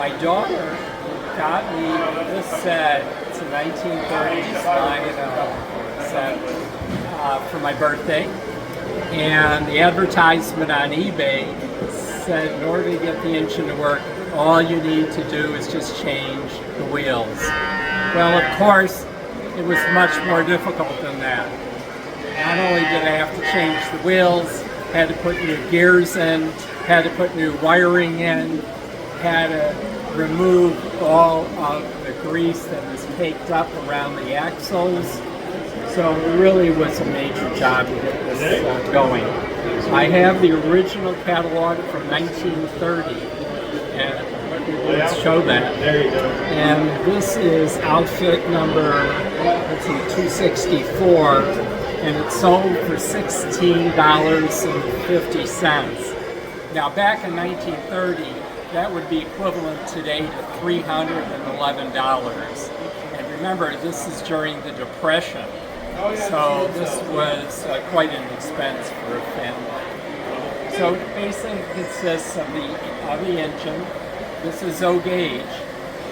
My daughter got me this set. It's a 1930s Lionel set for my birthday. And the advertisement on eBay said in order to get the engine to work, all you need to do is just change the wheels. Well, of course, it was much more difficult than that. Not only did I have to change the wheels, had to put new gears in, had to put new wiring in, had to remove all of the grease that was caked up around the axles. So it really was a major job to get this going. I have the original catalog from 1930, and let's show that. And this is outfit number, let's see, 264, and it sold for $16.50. Now back in 1930, that would be equivalent today to $311. And remember, this is during the Depression. So this was quite an expense for a family. So it basically consists of the engine. This is O gauge,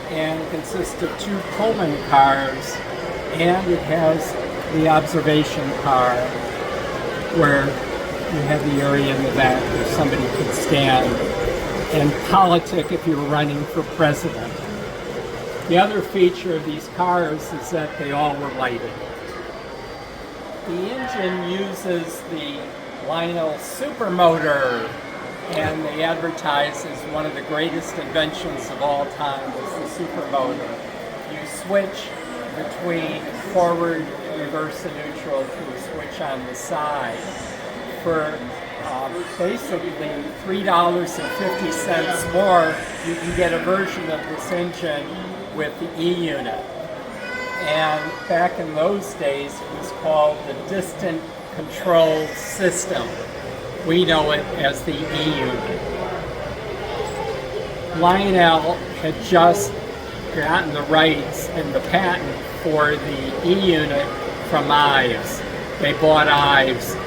and it consists of two Pullman cars, and it has the observation car where you have the area in the back where somebody could stand and politic if you were running for president. The other feature of these cars is that they all were lighted. The engine uses the Lionel supermotor, and they advertise as one of the greatest inventions of all time was the supermotor. You switch between forward, reverse, and neutral through a switch on the side. For basically $3.50 more, you can get a version of this engine with the E-unit. And back in those days, it was called the Distant Control System. We know it as the E-unit. Lionel had just gotten the rights and the patent for the E-unit from Ives. They bought Ives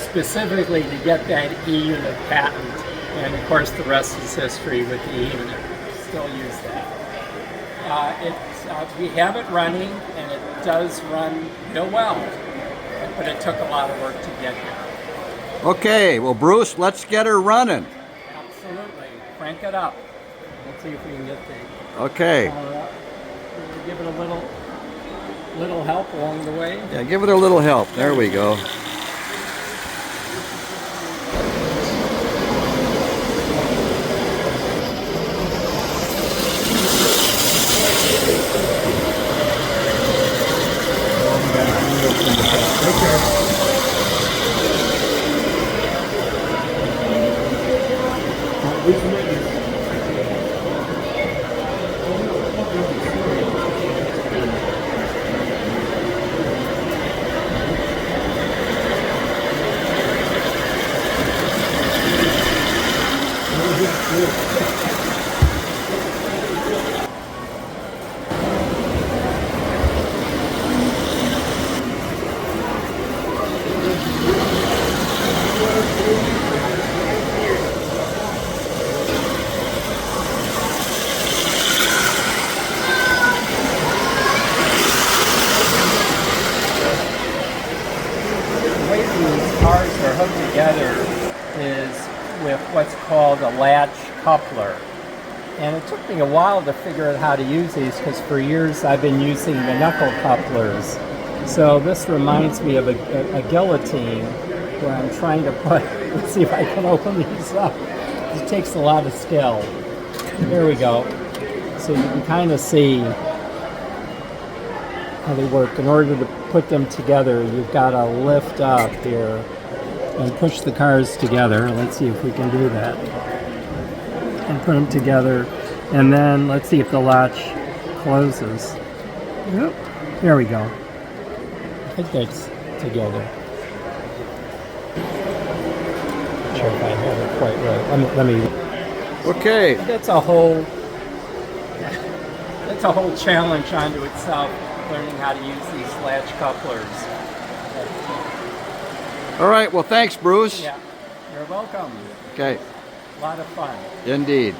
specifically to get that E-unit patent, and of course the rest is history with the E-unit. Still use that. We have it running, and it does run real well, but it took a lot of work to get here. Okay, well, Bruce, let's get her running. Absolutely. Crank it up. Let's see if we can get the okay. power up. Give it a little help along the way. Yeah, give it a little help. There we go. Cars are hooked together is with what's called a latch coupler. And it took me a while to figure out how to use these because for years I've been using the knuckle couplers. So this reminds me of a guillotine where I'm trying to put, let's see if I can open these up. It takes a lot of skill. There we go. So you can kind of see how they work. In order to put them together, you've got to lift up here and push the cars together. Let's see if we can do that. And put them together. And then let's see if the latch closes. Yep. There we go. I think that's together. Not sure if I have it quite right. Let me. Okay. That's a whole challenge unto itself, learning how to use these latch couplers. All right, well, thanks, Bruce. Yeah, you're welcome. Okay. A lot of fun. Indeed.